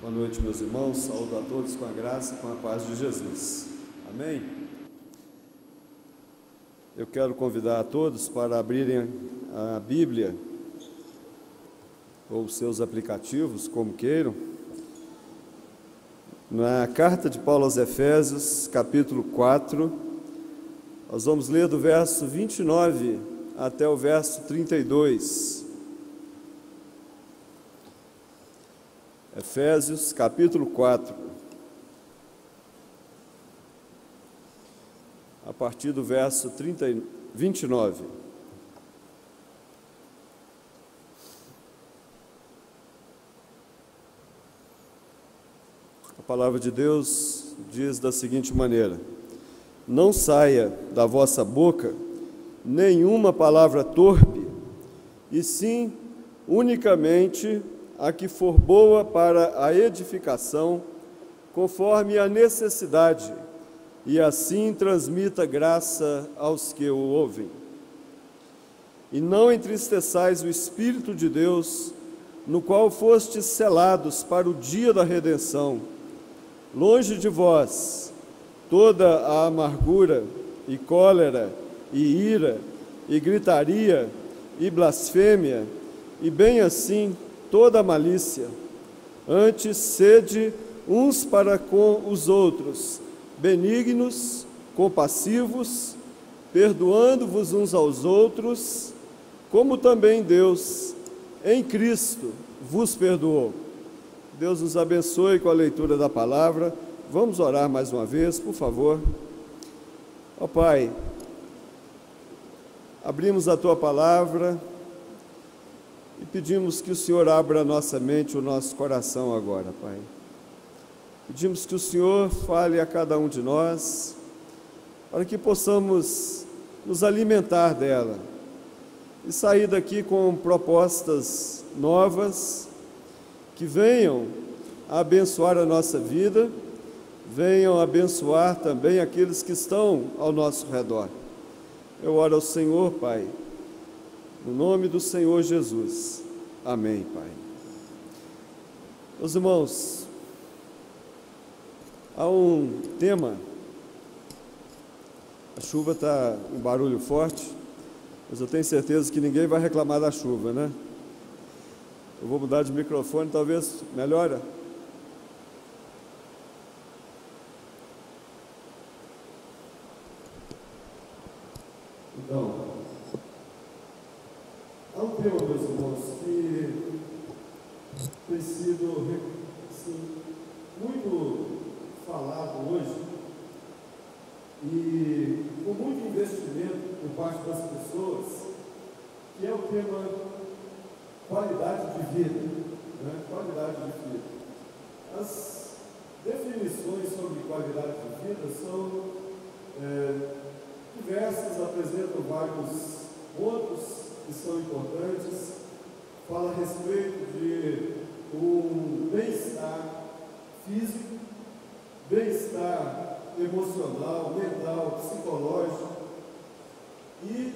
Boa noite, meus irmãos. Saúdo a todos com a graça e com a paz de Jesus. Amém? Eu quero convidar a todos para abrirem a Bíblia ou seus aplicativos, como queiram, na carta de Paulo aos Efésios, capítulo 4. Nós vamos ler do verso 29 até o verso 32. Efésios, capítulo 4, a partir do verso 29. A palavra de Deus diz da seguinte maneira: não saia da vossa boca nenhuma palavra torpe, e sim unicamente a que for boa para a edificação, conforme a necessidade, e assim transmita graça aos que o ouvem. E não entristeçais o Espírito de Deus, no qual fostes selados para o dia da redenção. Longe de vós toda a amargura, e cólera, e ira, e gritaria, e blasfêmia, e bem assim toda a malícia. Antes, sede uns para com os outros, benignos, compassivos, perdoando-vos uns aos outros, como também Deus, em Cristo, vos perdoou. Deus nos abençoe com a leitura da palavra. Vamos orar mais uma vez, por favor. Ó Pai, abrimos a Tua palavra e pedimos que o Senhor abra a nossa mente, o nosso coração agora, Pai. Pedimos que o Senhor fale a cada um de nós, para que possamos nos alimentar dela e sair daqui com propostas novas que venham a abençoar a nossa vida, venham a abençoar também aqueles que estão ao nosso redor. Eu oro ao Senhor, Pai, no nome do Senhor Jesus. Amém, Pai. Meus irmãos, há um tema. A chuva está um barulho forte, mas eu tenho certeza que ninguém vai reclamar da chuva, né? Eu vou mudar de microfone, talvez melhora. Então, há um tema, meus irmãos, que tem sido assim, muito falado hoje e com muito investimento por parte das pessoas, que é o tema qualidade de vida, né? Qualidade de vida. As definições sobre qualidade de vida são diversas, apresentam vários pontos que são importantes. Fala a respeito de um bem-estar físico, bem-estar emocional, mental, psicológico, e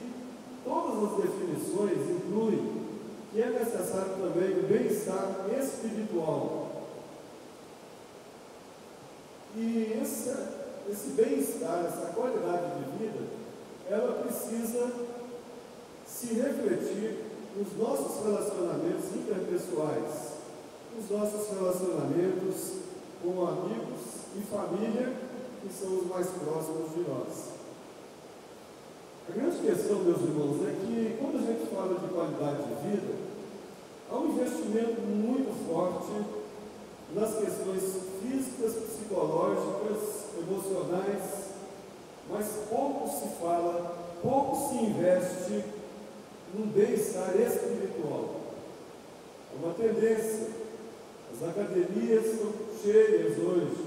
todas as definições incluem que é necessário também o bem-estar espiritual. E esse bem-estar, essa qualidade de vida, ela precisa se refletir nos nossos relacionamentos interpessoais, nos nossos relacionamentos com amigos e família, que são os mais próximos de nós. A grande questão, meus irmãos, é que quando a gente fala de qualidade de vida, há um investimento muito forte nas questões físicas, psicológicas, emocionais, mas pouco se fala, pouco se investe num bem-estar espiritual. É uma tendência. As academias estão cheias hoje.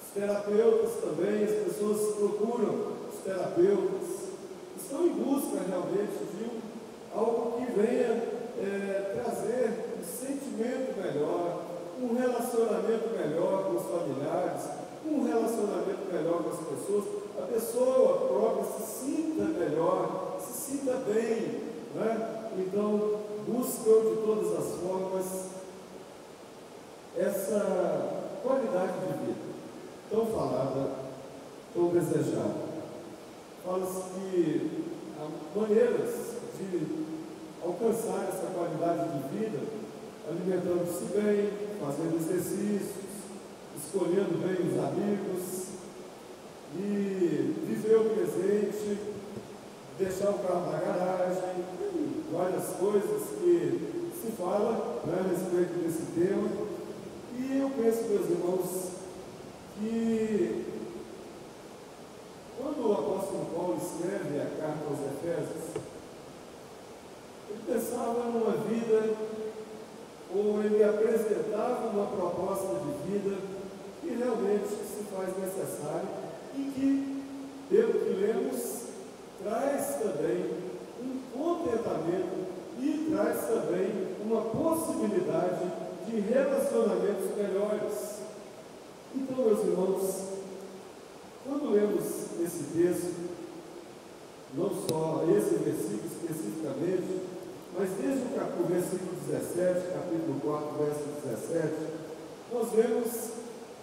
Os terapeutas também, as pessoas procuram os terapeutas, estão em busca realmente de algo que venha trazer um sentimento melhor, um relacionamento melhor com os familiares, um relacionamento melhor com as pessoas, a pessoa própria se sinta melhor, se sinta bem, né? Então, buscam de todas as formas essa qualidade de vida tão falada, tão desejada. Fala-se que há maneiras de alcançar essa qualidade de vida, alimentando-se bem, fazendo exercícios, escolhendo bem os amigos, e viver o presente, deixar o carro na garagem, várias coisas que se fala, né, a respeito desse tema. E eu penso, meus irmãos, que quando o apóstolo Paulo escreve a carta aos Efésios, ele pensava numa vida, ou ele apresentava uma proposta de vida que realmente se faz necessária e que, pelo que lemos, traz também um contentamento e traz também uma possibilidade de relacionamentos melhores. Então, meus irmãos, quando lemos esse texto, não só esse versículo especificamente, mas desde o versículo 17, capítulo 4, verso 17, nós vemos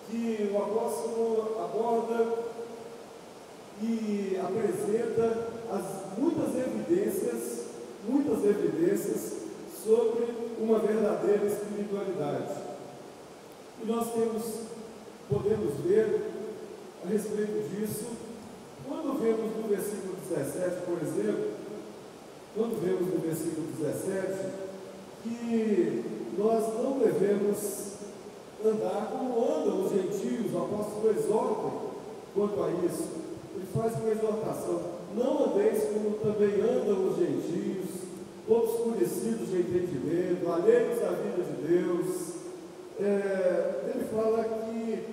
que o apóstolo aborda e apresenta muitas evidências sobre uma verdadeira espiritualidade. E nós podemos ver a respeito disso, quando vemos no versículo 17, por exemplo, que nós não devemos andar como andam os gentios. O apóstolo exorta quanto a isso. Ele faz uma exortação: não andeis como também andam os gentios, obscurecidos de entendimento, alheios à vida de Deus. Ele fala que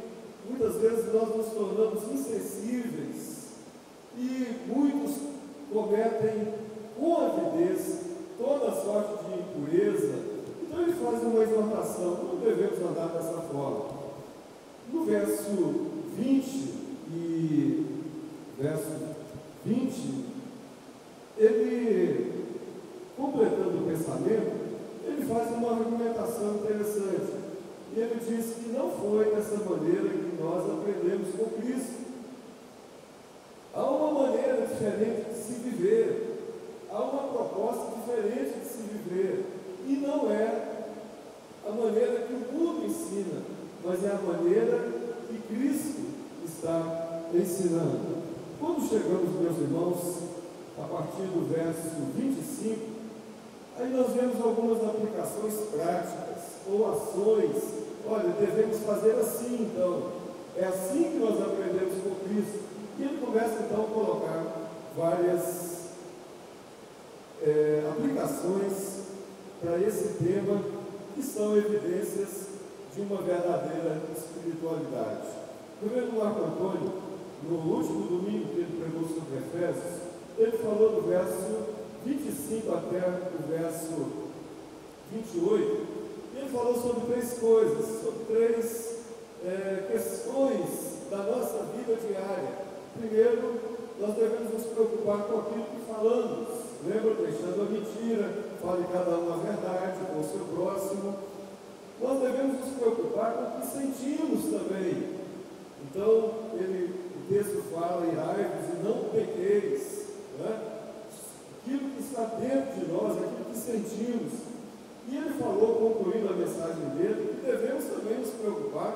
muitas vezes nós nos tornamos insensíveis e muitos cometem com avidez toda sorte de impureza. Então ele faz uma exortação: não devemos andar dessa forma. No verso 20 ele, completando o pensamento, ele faz uma argumentação interessante. E ele diz que não foi dessa maneira que nós aprendemos com Cristo. Há uma maneira diferente de se viver, há uma proposta diferente de se viver, e não é a maneira que o mundo ensina, mas é a maneira que Cristo está ensinando. Quando chegamos, meus irmãos, a partir do verso 25, aí nós vemos algumas aplicações práticas ou ações. Olha, devemos fazer assim, então. É assim que nós aprendemos com Cristo. E ele começa então a colocar várias aplicações para esse tema, que são evidências de uma verdadeira espiritualidade. O reverendo Marco Antônio, no último domingo que ele pregou sobre Efésios, ele falou do verso 25 até o verso 28, e ele falou sobre três coisas, sobre três questões da nossa vida diária. Primeiro, nós devemos nos preocupar com aquilo que falamos. Lembra? Deixando a mentira, fale cada um a verdade com o seu próximo. Nós devemos nos preocupar com o que sentimos também. Então, o texto fala: irai-vos e não pequeis, né? Aquilo que está dentro de nós, aquilo que sentimos. E ele falou, concluindo a mensagem dele, que devemos também nos preocupar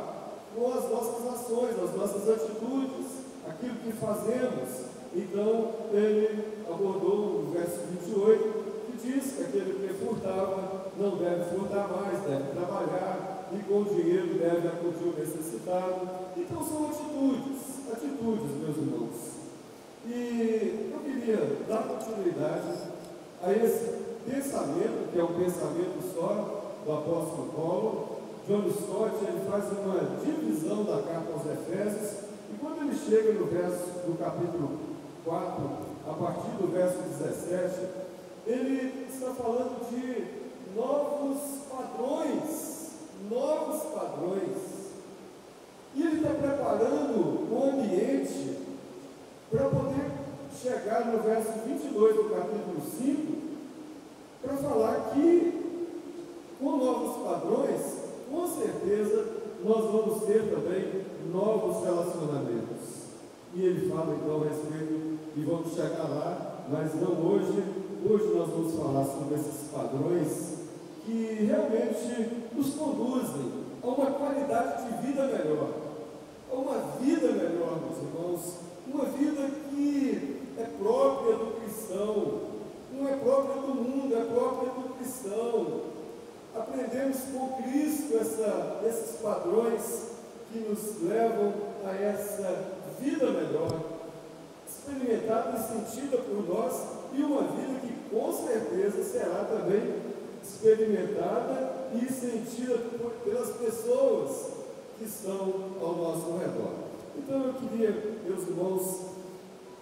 com as nossas ações, as nossas atitudes, aquilo que fazemos. Então, ele abordou o verso 28, que diz que aquele que furtava não deve furtar mais, deve trabalhar, e com o dinheiro deve acudir o necessitado. Então, são atitudes, meus irmãos. E eu queria dar continuidade a esse pensamento, que é um pensamento só do apóstolo Paulo. John Stott, ele faz uma divisão da carta aos Efésios, e quando ele chega no capítulo 4, a partir do verso 17, ele está falando de novos padrões, e ele está preparando o ambiente para poder chegar no verso 22 do capítulo 5, para falar que, com novos padrões, com certeza vamos ter também novos relacionamentos. E ele fala então a respeito, e vamos chegar lá, mas não hoje. Hoje nós vamos falar sobre esses padrões que realmente nos conduzem a uma qualidade de vida melhor, a uma vida melhor, meus irmãos, uma vida que é própria do cristão, não é própria do mundo, é própria do cristão. Aprendemos com Cristo esses padrões que nos levam a essa vida melhor, experimentada e sentida por nós, e uma vida que com certeza será também experimentada e sentida pelas pessoas que estão ao nosso redor. Então eu queria, meus irmãos,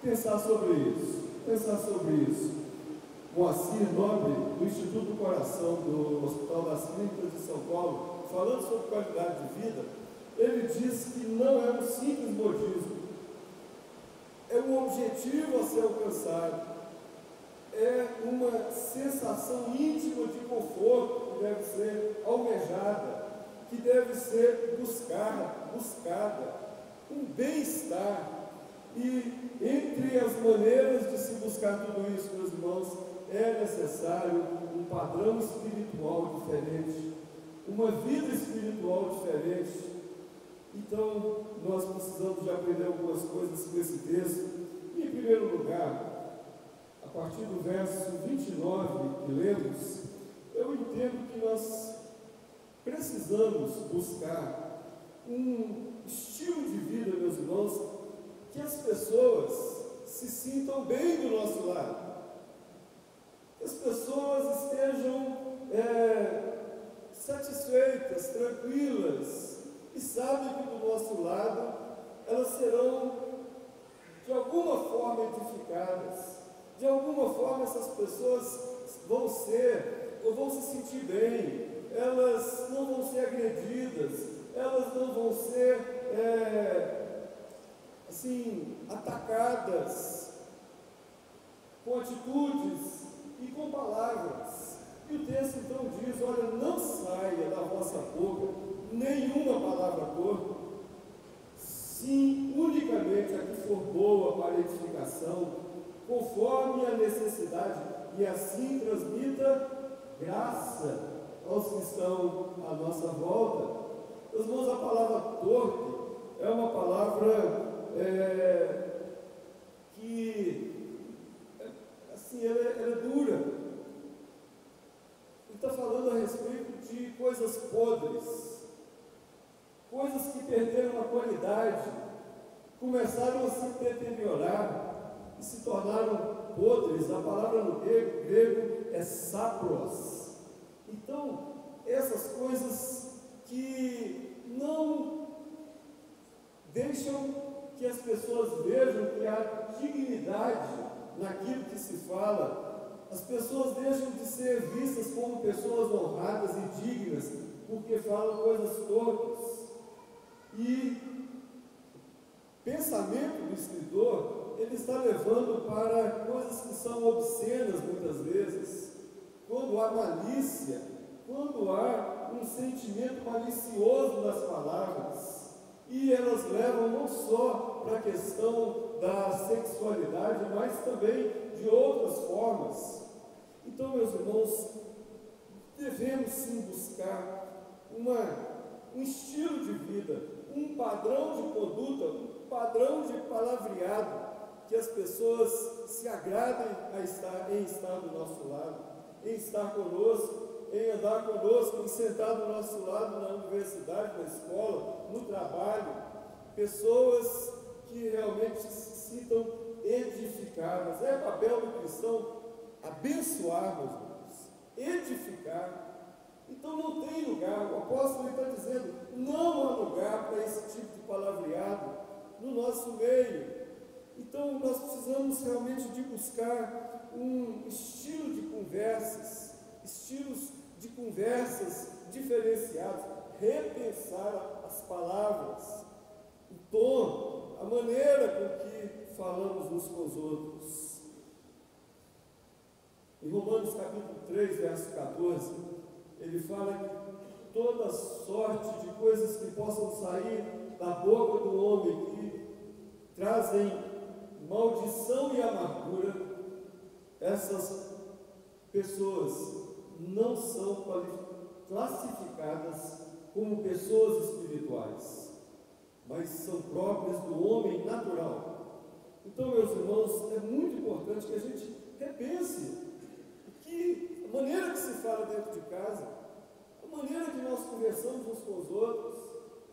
pensar sobre isso. Moacir Nobre, do Instituto do Coração do Hospital das Clínicas de São Paulo, falando sobre qualidade de vida, ele diz que não é um simples modismo, é um objetivo a ser alcançado, é uma sensação íntima de conforto que deve ser almejada, que deve ser buscada, um bem-estar. E entre as maneiras de se buscar tudo isso, meus irmãos, é necessário um padrão espiritual diferente, uma vida espiritual diferente. Então, nós precisamos de aprender algumas coisas com esse texto. Em primeiro lugar, a partir do verso 29 que lemos, eu entendo que nós precisamos buscar um estilo de vida, meus irmãos, que as pessoas se sintam bem do nosso lado, que as pessoas estejam satisfeitas, tranquilas, e sabem que do nosso lado elas serão de alguma forma edificadas, de alguma forma essas pessoas vão ser, ou vão se sentir bem, elas não vão ser agredidas, elas não vão ser atacadas com atitudes e com palavras. E o texto então diz: olha, não saia da vossa boca nenhuma palavra torpe, sim, unicamente a que for boa para edificação, conforme a necessidade, e assim transmita graça aos que estão à nossa volta. Meus irmãos, a palavra torpe é uma palavra que, assim, ela é dura. Ele está falando a respeito de coisas podres, coisas que perderam a qualidade, começaram a se deteriorar e se tornaram podres. A palavra no grego é sapros. Então, essas coisas que não deixam que as pessoas vejam que há dignidade naquilo que se fala, as pessoas deixam de ser vistas como pessoas honradas e dignas, porque falam coisas torpes. E pensamento do escritor, ele está levando para coisas que são obscenas muitas vezes, quando há malícia, quando há um sentimento malicioso nas palavras, e elas levam não só para a questão da sexualidade, mas também de outras formas. Então, meus irmãos, devemos sim buscar um estilo de vida, um padrão de conduta, um padrão de palavreado, que as pessoas se agradem em estar do nosso lado, em estar conosco, em andar conosco, em sentar do nosso lado na universidade, na escola, no trabalho. Pessoas que realmente se sintam edificadas. É papel do cristão abençoar, meus irmãos, edificar. Então não tem lugar, o apóstolo está dizendo, não há lugar para esse tipo de palavreado no nosso meio. Então nós precisamos realmente de buscar um estilo de conversas, estilos de conversas diferenciados, repensar as palavras, o tom, a maneira com que falamos uns com os outros. Em Romanos capítulo 3, verso 14, ele fala toda sorte de coisas que possam sair da boca do homem, que trazem maldição e amargura, essas pessoas não são classificadas como pessoas espirituais, mas são próprias do homem natural. Então, meus irmãos, é muito importante que a gente repense que a maneira que se fala dentro de casa, a maneira que nós conversamos uns com os outros,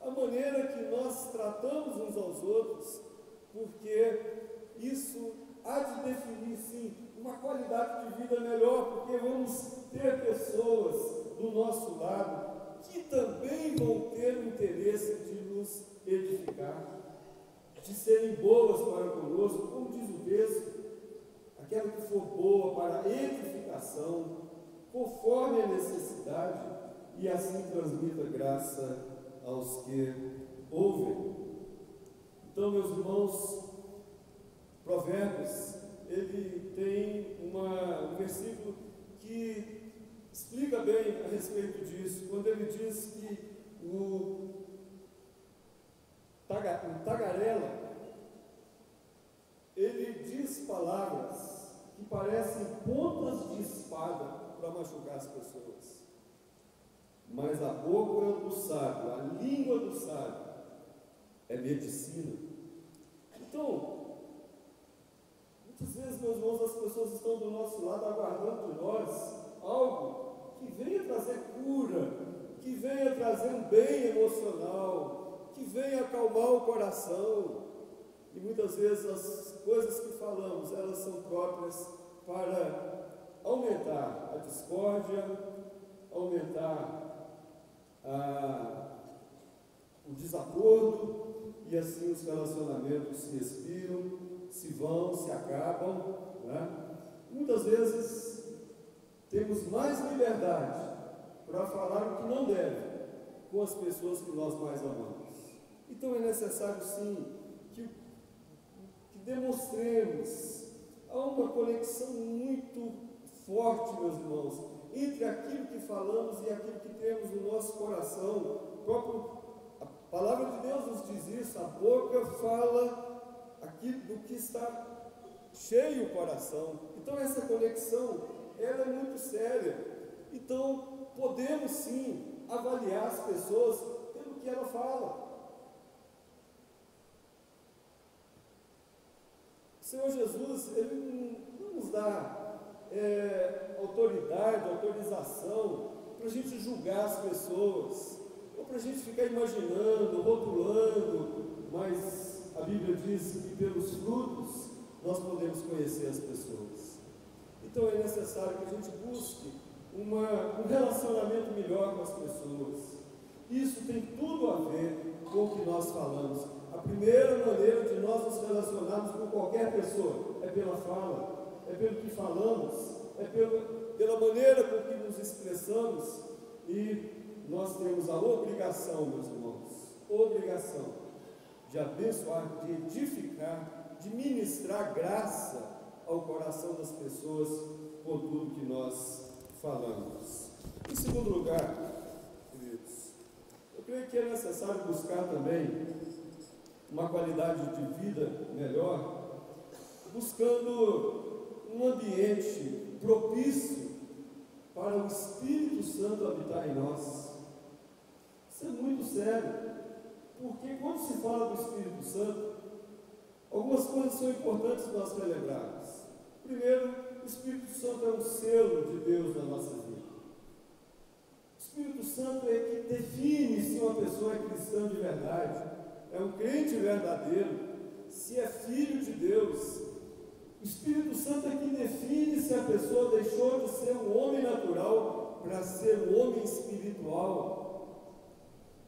a maneira que nós tratamos uns aos outros, porque isso há de definir, sim, uma qualidade de vida melhor, porque vamos ter pessoas do nosso lado que também vão ter o interesse de nos edificar, de serem boas para conosco, como diz o texto, aquela que for boa para a edificação, conforme a necessidade, e assim transmita graça aos que ouvem. Então, meus irmãos, Provérbios, ele tem um versículo que explica bem a respeito disso, quando ele diz que o tagarela, ele diz palavras que parecem pontas de espada para machucar as pessoas, mas a boca do sábio, a língua do sábio é medicina. Então, muitas vezes, meus irmãos, as pessoas estão do nosso lado aguardando de nós algo que venha trazer cura, que venha trazer um bem emocional, que venha acalmar o coração. E muitas vezes as coisas que falamos, elas são próprias para aumentar a discórdia, aumentar o desacordo, e assim os relacionamentos se expiram, se vão, se acabam, né? Muitas vezes temos mais liberdade para falar o que não deve com as pessoas que nós mais amamos. Então é necessário, sim, que demonstremos. Há uma conexão muito forte, meus irmãos, entre aquilo que falamos e aquilo que temos no nosso coração. A palavra de Deus nos diz isso, a boca fala aquilo do que está cheio o coração. Então essa conexão, ela é muito séria. Então podemos sim avaliar as pessoas pelo que ela fala. O Senhor Jesus, Ele não nos dá autoridade, autorização para a gente julgar as pessoas, ou para a gente ficar imaginando, rotulando, mas a Bíblia diz que pelos frutos nós podemos conhecer as pessoas. Então é necessário que a gente busque um relacionamento melhor com as pessoas. Isso tem tudo a ver com o que nós falamos. A primeira maneira de nós nos relacionarmos com qualquer pessoa é pela fala, é pelo que falamos, é pela maneira com que nos expressamos. E nós temos a obrigação, meus irmãos, de abençoar, de edificar, de ministrar graça ao coração das pessoas com tudo que nós falamos. Em segundo lugar, queridos, eu creio que é necessário buscar também uma qualidade de vida melhor, buscando um ambiente propício para o Espírito Santo habitar em nós. Isso é muito sério, porque quando se fala do Espírito Santo, algumas coisas são importantes nós relembrarmos. Primeiro, o Espírito Santo é um selo de Deus na nossa vida. O Espírito Santo é que define se uma pessoa é cristã de verdade, é um crente verdadeiro, se é filho de Deus. O Espírito Santo é que define se a pessoa deixou de ser um homem natural para ser um homem espiritual.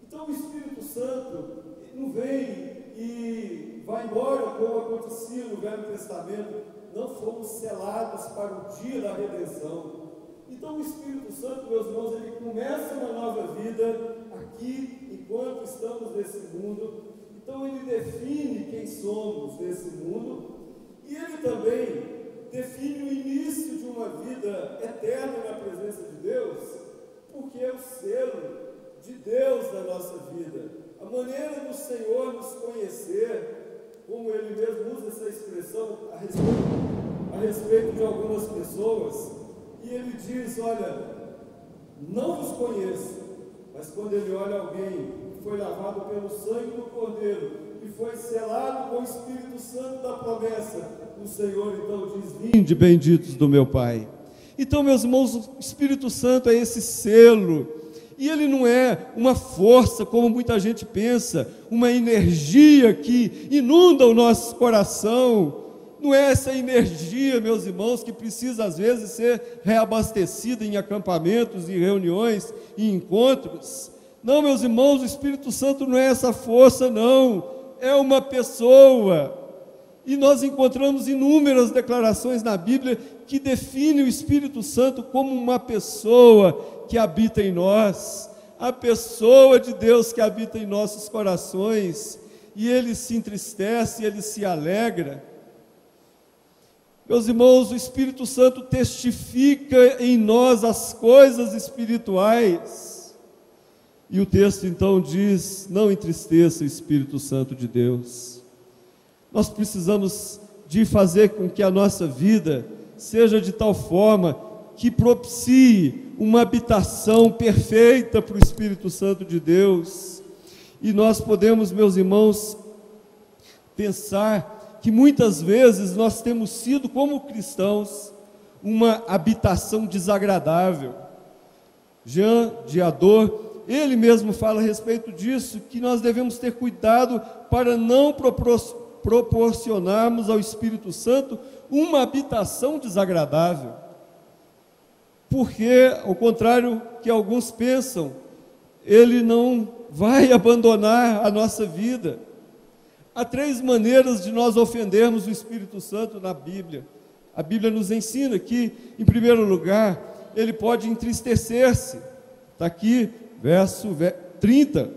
Então o Espírito Santo não vem e vai embora como acontecia no Velho Testamento. Não fomos selados para o dia da redenção. Então o Espírito Santo, meus irmãos, ele começa uma nova vida aqui, enquanto estamos nesse mundo. Então ele define quem somos nesse mundo, e ele também define o início de uma vida eterna na presença de Deus, porque é o selo de Deus na nossa vida, a maneira do Senhor nos conhecer, como Ele mesmo usa essa expressão a respeito de algumas pessoas, e Ele diz: olha, não vos conheço, mas quando Ele olha alguém que foi lavado pelo sangue do Cordeiro, e foi selado com o Espírito Santo da promessa, o Senhor então diz: vinde, benditos do meu Pai. Então, meus irmãos, o Espírito Santo é esse selo, e ele não é uma força, como muita gente pensa, uma energia que inunda o nosso coração. Não é essa energia, meus irmãos, que precisa às vezes ser reabastecida em acampamentos, em reuniões, em encontros. Não, meus irmãos, o Espírito Santo não é essa força, não, é uma pessoa. E nós encontramos inúmeras declarações na Bíblia que definem o Espírito Santo como uma pessoa que habita em nós, a pessoa de Deus que habita em nossos corações, e Ele se entristece, Ele se alegra. Meus irmãos, o Espírito Santo testifica em nós as coisas espirituais, e o texto então diz: não entristeça o Espírito Santo de Deus. Nós precisamos de fazer com que a nossa vida seja de tal forma que propicie uma habitação perfeita para o Espírito Santo de Deus. E nós podemos, meus irmãos, pensar que muitas vezes nós temos sido, como cristãos, uma habitação desagradável. Jean Diador, ele mesmo fala a respeito disso, que nós devemos ter cuidado para não proporcionarmos ao Espírito Santo uma habitação desagradável, porque, ao contrário que alguns pensam, Ele não vai abandonar a nossa vida. Há 3 maneiras de nós ofendermos o Espírito Santo na Bíblia. A Bíblia nos ensina que, em primeiro lugar, Ele pode entristecer-se. Está aqui, verso 30,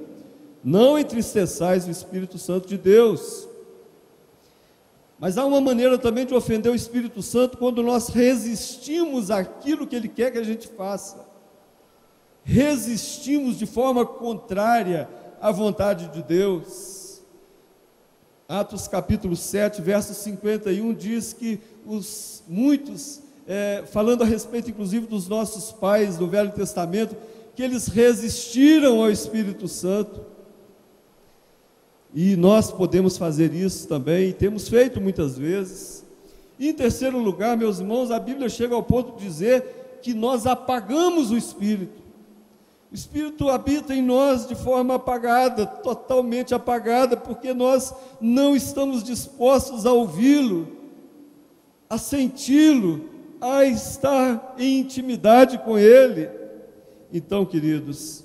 não entristeçais o Espírito Santo de Deus. Mas há uma maneira também de ofender o Espírito Santo quando nós resistimos àquilo que Ele quer que a gente faça. Resistimos de forma contrária à vontade de Deus. Atos capítulo 7, verso 51, diz que muitos, falando a respeito inclusive dos nossos pais do Velho Testamento, que eles resistiram ao Espírito Santo. E nós podemos fazer isso também, temos feito muitas vezes. E em terceiro lugar, meus irmãos, a Bíblia chega ao ponto de dizer que nós apagamos o Espírito. O Espírito habita em nós de forma apagada, totalmente apagada, porque nós não estamos dispostos a ouvi-lo, a senti-lo, a estar em intimidade com Ele. Então, queridos,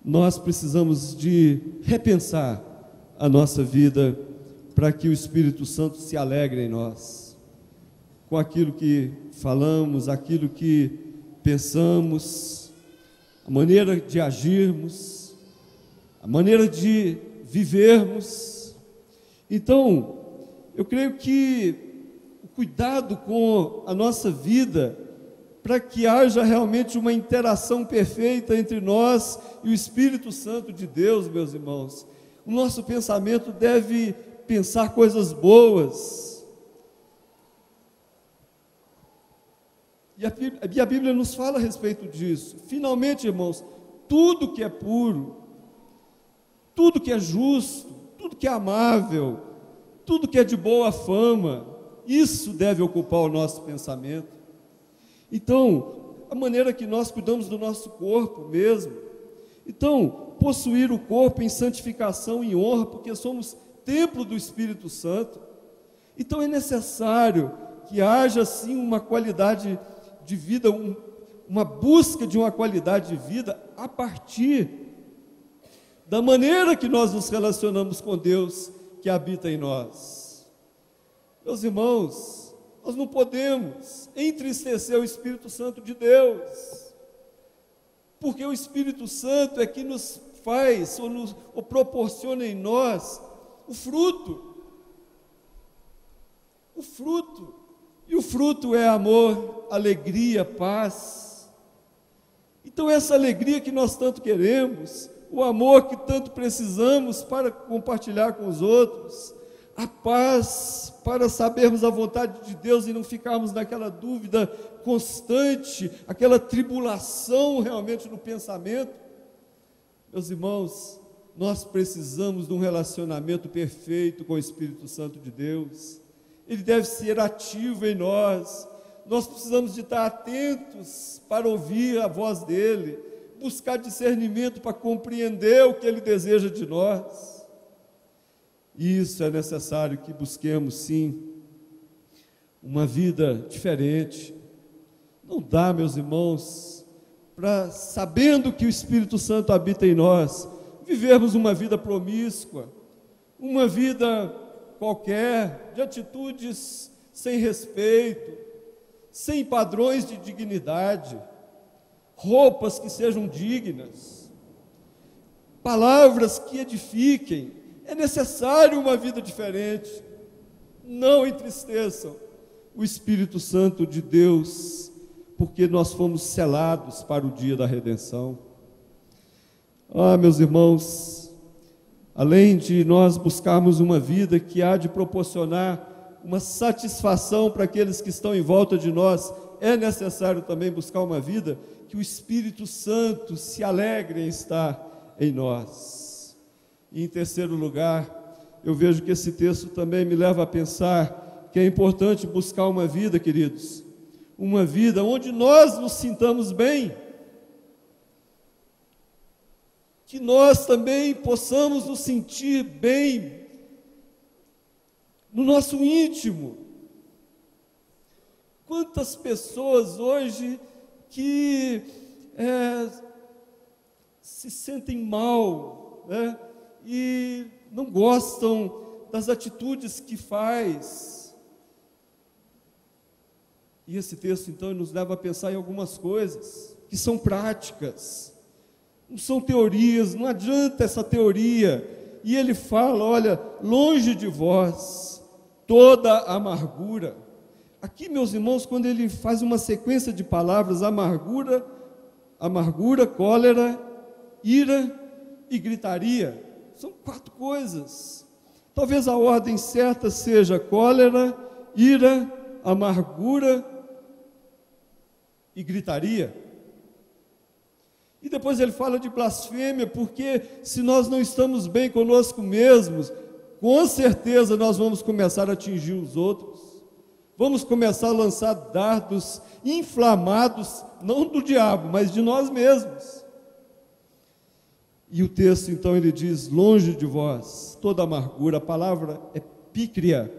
nós precisamos de repensar a nossa vida para que o Espírito Santo se alegre em nós, com aquilo que falamos, aquilo que pensamos, a maneira de agirmos, a maneira de vivermos. Então, eu creio que o cuidado com a nossa vida, para que haja realmente uma interação perfeita entre nós e o Espírito Santo de Deus, meus irmãos. O nosso pensamento deve pensar coisas boas. E a Bíblia nos fala a respeito disso. Finalmente, irmãos, tudo que é puro, tudo que é justo, tudo que é amável, tudo que é de boa fama, isso deve ocupar o nosso pensamento. Então, a maneira que nós cuidamos do nosso corpo mesmo. Então, possuir o corpo em santificação e honra, porque somos templo do Espírito Santo. Então, é necessário que haja, sim, uma qualidade de vida, uma busca de uma qualidade de vida a partir da maneira que nós nos relacionamos com Deus que habita em nós. Meus irmãos, nós não podemos entristecer o Espírito Santo de Deus, porque o Espírito Santo é que nos faz, ou proporciona em nós, o fruto. O fruto. E o fruto é amor, alegria, paz. Então, Então essa alegria que nós tanto queremos, o amor que tanto precisamos para compartilhar com os outros, a paz para sabermos a vontade de Deus e não ficarmos naquela dúvida constante, aquela tribulação realmente no pensamento. Meus irmãos, nós precisamos de um relacionamento perfeito com o Espírito Santo de Deus. Ele deve ser ativo em nós. Nós precisamos de estar atentos para ouvir a voz dele, buscar discernimento para compreender o que ele deseja de nós. Isso é necessário que busquemos, sim, uma vida diferente. Não dá, meus irmãos, para, sabendo que o Espírito Santo habita em nós, vivermos uma vida promíscua, uma vida qualquer, de atitudes sem respeito, sem padrões de dignidade, roupas que sejam dignas, palavras que edifiquem. É necessário uma vida diferente. Não entristeçam o Espírito Santo de Deus, porque nós fomos selados para o dia da redenção. Meus irmãos, além de nós buscarmos uma vida que há de proporcionar uma satisfação para aqueles que estão em volta de nós, é necessário também buscar uma vida que o Espírito Santo se alegre em estar em nós. E em terceiro lugar, eu vejo que esse texto também me leva a pensar que é importante buscar uma vida, queridos, uma vida onde nós nos sintamos bem, que nós também possamos nos sentir bem no nosso íntimo. Quantas pessoas hoje que se sentem mal, né? E não gostam das atitudes que faz. E esse texto então nos leva a pensar em algumas coisas que são práticas, não são teorias, não adianta essa teoria. E ele fala, olha, longe de vós toda amargura. Aqui, meus irmãos, quando ele faz uma sequência de palavras, amargura, cólera, ira e gritaria, são 4 coisas. Talvez a ordem certa seja cólera, ira, amargura e gritaria. E depois ele fala de blasfêmia, porque se nós não estamos bem conosco mesmos, com certeza nós vamos começar a atingir os outros, vamos começar a lançar dardos inflamados, não do diabo, mas de nós mesmos. E o texto então ele diz, longe de vós toda amargura, a palavra é pícria,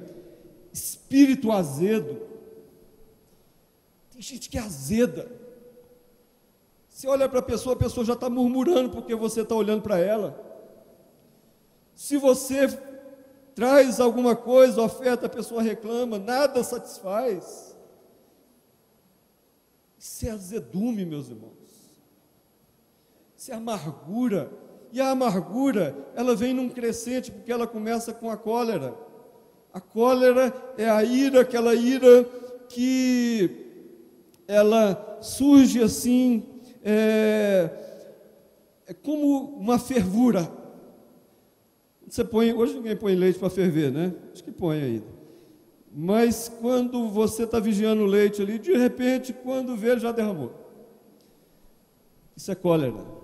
espírito azedo. Tem gente que é azeda. Você olha para a pessoa já está murmurando porque você está olhando para ela. Se você traz alguma coisa, oferta, a pessoa reclama, nada satisfaz. Isso é azedume, meus irmãos. Isso é amargura. E a amargura, ela vem num crescente, porque ela começa com a cólera. A cólera é a ira, aquela ira que ela surge assim, é como uma fervura. Você põe, hoje ninguém põe leite para ferver, né? Acho que põe ainda. Mas quando você está vigiando o leite ali, de repente, quando vê, ele já derramou. Isso é cólera.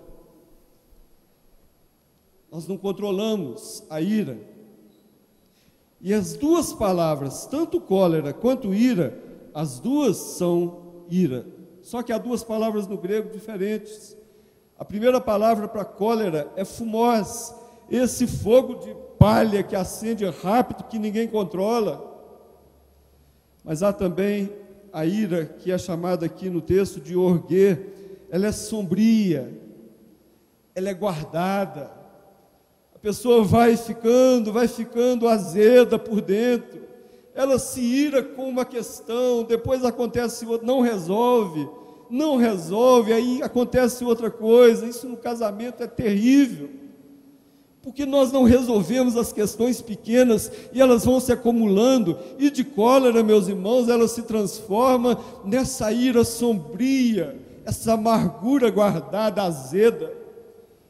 Nós não controlamos a ira. E as duas palavras, tanto cólera quanto ira, as duas são ira. Só que há duas palavras no grego diferentes. A primeira palavra para cólera é fumós, esse fogo de palha que acende rápido, que ninguém controla. Mas há também a ira, que é chamada aqui no texto de orguê. Ela é sombria, ela é guardada. A pessoa vai ficando azeda por dentro. Ela se ira com uma questão, depois acontece outra, não resolve, aí acontece outra coisa. Isso no casamento é terrível, porque nós não resolvemos as questões pequenas e elas vão se acumulando, e de cólera, meus irmãos, ela se transforma nessa ira sombria, essa amargura guardada, azeda,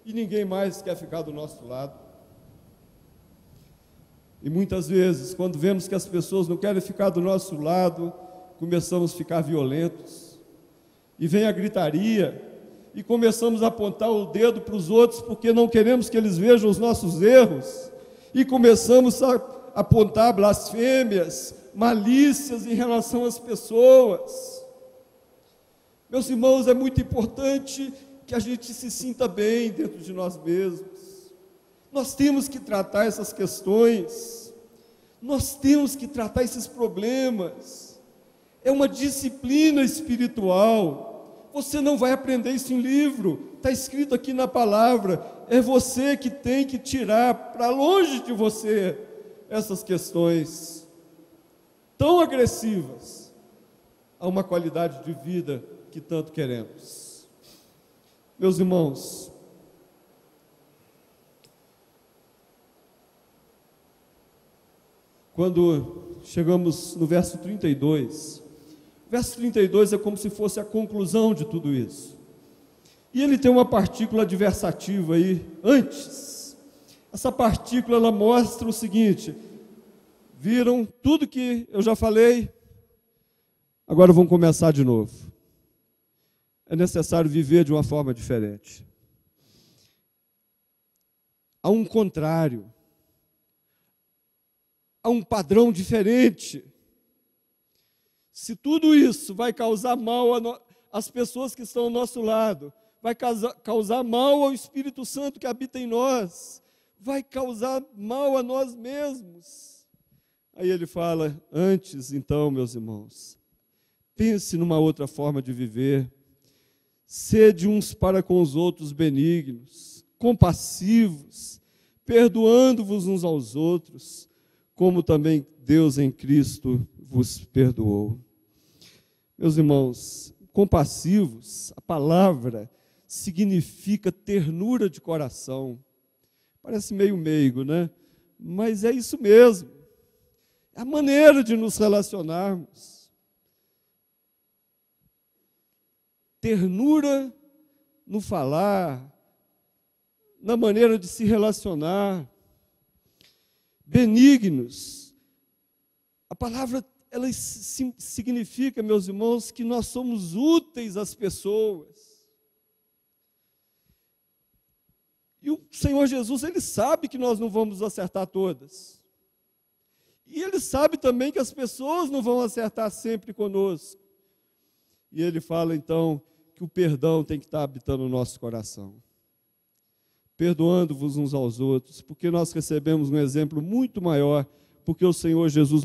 e ninguém mais quer ficar do nosso lado. E muitas vezes, quando vemos que as pessoas não querem ficar do nosso lado, começamos a ficar violentos, e vem a gritaria, e começamos a apontar o dedo para os outros, porque não queremos que eles vejam os nossos erros, e começamos a apontar blasfêmias, malícias em relação às pessoas. Meus irmãos, é muito importante que a gente se sinta bem dentro de nós mesmos. Nós temos que tratar essas questões, nós temos que tratar esses problemas. É uma disciplina espiritual. Você não vai aprender isso em livro, está escrito aqui na palavra. É você que tem que tirar para longe de você essas questões tão agressivas a uma qualidade de vida que tanto queremos. Meus irmãos, quando chegamos no verso 32, o verso 32 é como se fosse a conclusão de tudo isso. E ele tem uma partícula adversativa aí, antes. Essa partícula, ela mostra o seguinte: viram tudo que eu já falei? Agora vamos começar de novo. É necessário viver de uma forma diferente. Há um contrário. Há um padrão diferente. Se tudo isso vai causar mal às pessoas que estão ao nosso lado, vai causar mal ao Espírito Santo que habita em nós, vai causar mal a nós mesmos. Aí ele fala: antes, então, meus irmãos, pense numa outra forma de viver. Sede uns para com os outros benignos, compassivos, perdoando-vos uns aos outros, como também Deus em Cristo vos perdoou. Meus irmãos, compassivos, a palavra significa ternura de coração. Parece meio meigo, né? Mas é isso mesmo. É a maneira de nos relacionarmos. Ternura no falar, na maneira de se relacionar. Benignos. A palavra, ela significa, meus irmãos, que nós somos úteis às pessoas. E o Senhor Jesus, Ele sabe que nós não vamos acertar todas. E Ele sabe também que as pessoas não vão acertar sempre conosco. E Ele fala, então, que o perdão tem que estar habitando no nosso coração. Perdoando-vos uns aos outros, porque nós recebemos um exemplo muito maior, porque o Senhor Jesus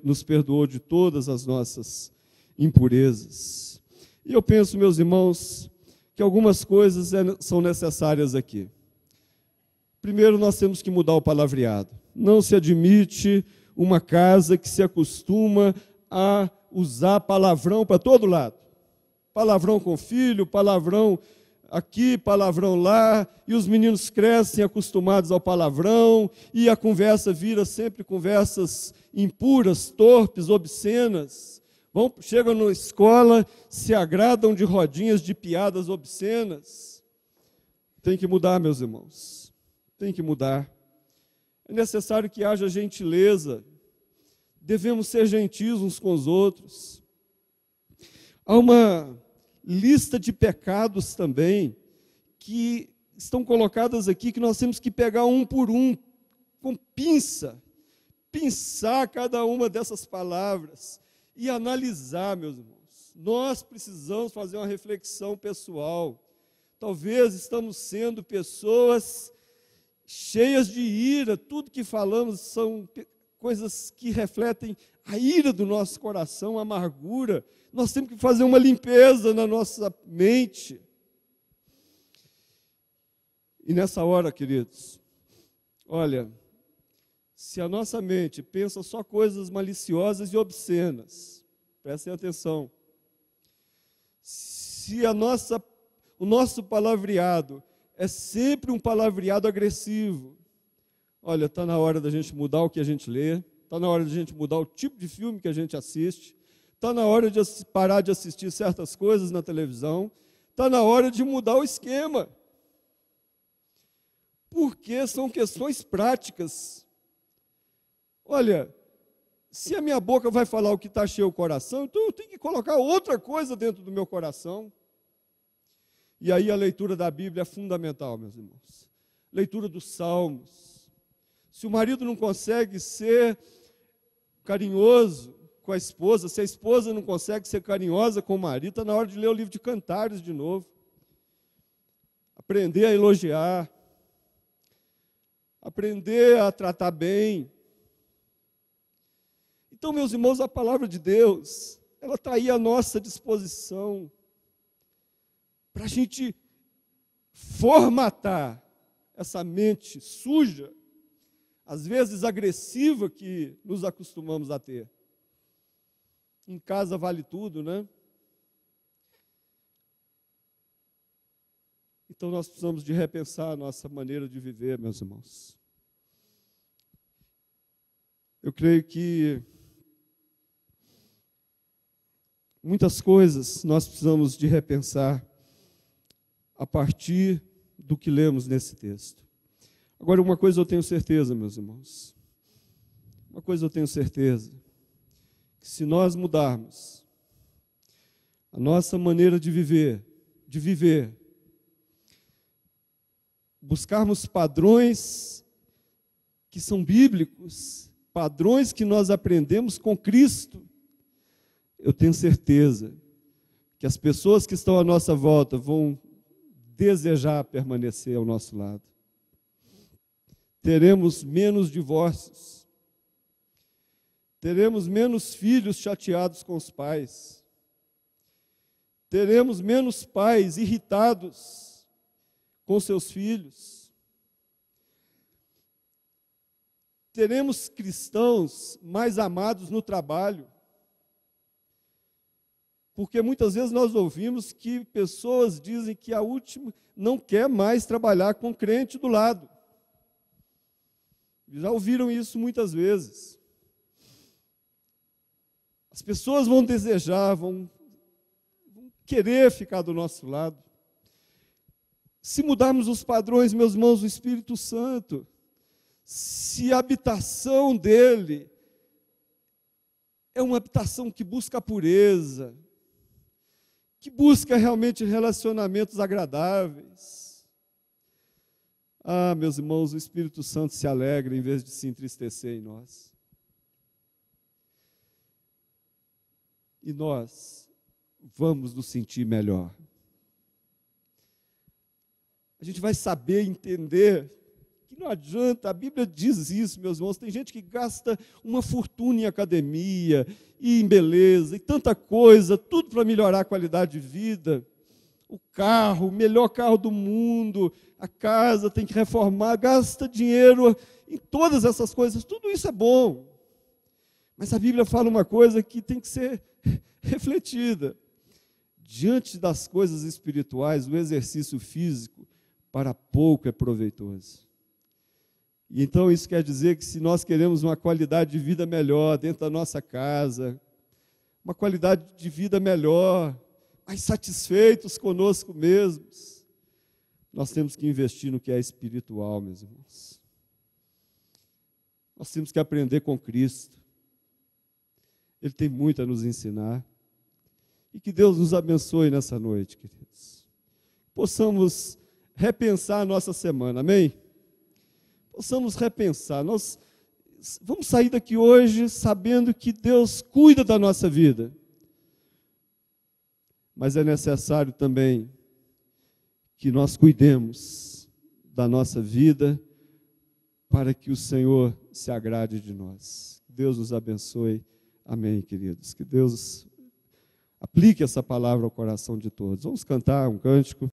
nos perdoou de todas as nossas impurezas. E eu penso, meus irmãos, que algumas coisas são necessárias aqui. Primeiro, nós temos que mudar o palavreado. Não se admite uma casa que se acostuma a usar palavrão para todo lado. Palavrão com filho, palavrão aqui, palavrão lá, e os meninos crescem acostumados ao palavrão, e a conversa vira sempre conversas impuras, torpes, obscenas. Chegam na escola, se agradam de rodinhas de piadas obscenas. Tem que mudar, meus irmãos. Tem que mudar. É necessário que haja gentileza. Devemos ser gentis uns com os outros. Há uma lista de pecados também, que estão colocadas aqui, que nós temos que pegar um por um, com pinça, pensar cada uma dessas palavras e analisar, meus irmãos. Nós precisamos fazer uma reflexão pessoal. Talvez estamos sendo pessoas cheias de ira, tudo que falamos são coisas que refletem a ira do nosso coração, a amargura. Nós temos que fazer uma limpeza na nossa mente. E nessa hora, queridos, olha, se a nossa mente pensa só coisas maliciosas e obscenas, prestem atenção. Se o nosso palavreado é sempre um palavreado agressivo, olha, está na hora da gente mudar o que a gente lê, está na hora da gente mudar o tipo de filme que a gente assiste, está na hora de parar de assistir certas coisas na televisão, está na hora de mudar o esquema. Porque são questões práticas. Olha, se a minha boca vai falar o que está cheio o coração, então eu tenho que colocar outra coisa dentro do meu coração. E aí a leitura da Bíblia é fundamental, meus irmãos. Leitura dos Salmos. Se o marido não consegue ser carinhoso com a esposa, se a esposa não consegue ser carinhosa com o marido, está na hora de ler o livro de Cantares de novo. Aprender a elogiar. Aprender a tratar bem. Então, meus irmãos, a palavra de Deus, ela está aí à nossa disposição para a gente formatar essa mente suja, às vezes agressiva, que nos acostumamos a ter. Em casa vale tudo, né? Então nós precisamos de repensar a nossa maneira de viver, meus irmãos. Eu creio que muitas coisas nós precisamos de repensar a partir do que lemos nesse texto. Agora, uma coisa eu tenho certeza, meus irmãos. Uma coisa eu tenho certeza. Que se nós mudarmos a nossa maneira de viver, buscarmos padrões que são bíblicos, padrões que nós aprendemos com Cristo, eu tenho certeza que as pessoas que estão à nossa volta vão desejar permanecer ao nosso lado. Teremos menos divórcios. Teremos menos filhos chateados com os pais. Teremos menos pais irritados com seus filhos. Teremos cristãos mais amados no trabalho. Porque muitas vezes nós ouvimos que pessoas dizem que a última não quer mais trabalhar com crente do lado. Já ouviram isso muitas vezes. As pessoas vão desejar, vão querer ficar do nosso lado. Se mudarmos os padrões, meus irmãos, o Espírito Santo, se a habitação dele é uma habitação que busca a pureza, que busca realmente relacionamentos agradáveis. Ah, meus irmãos, o Espírito Santo se alegra em vez de se entristecer em nós. E nós vamos nos sentir melhor. A gente vai saber entender que não adianta, a Bíblia diz isso, meus irmãos, tem gente que gasta uma fortuna em academia, e em beleza, e tanta coisa, tudo para melhorar a qualidade de vida. O carro, o melhor carro do mundo, a casa tem que reformar, gasta dinheiro em todas essas coisas, tudo isso é bom. Mas a Bíblia fala uma coisa que tem que ser refletida. Diante das coisas espirituais, o exercício físico para pouco é proveitoso. E então isso quer dizer que se nós queremos uma qualidade de vida melhor dentro da nossa casa, uma qualidade de vida melhor, mais satisfeitos conosco mesmos, nós temos que investir no que é espiritual, meus irmãos. Nós temos que aprender com Cristo. Ele tem muito a nos ensinar. E que Deus nos abençoe nessa noite, queridos. Possamos repensar a nossa semana, amém? Possamos repensar. Nós vamos sair daqui hoje sabendo que Deus cuida da nossa vida. Mas é necessário também que nós cuidemos da nossa vida para que o Senhor se agrade de nós. Deus nos abençoe. Amém, queridos. Que Deus aplique essa palavra ao coração de todos. Vamos cantar um cântico.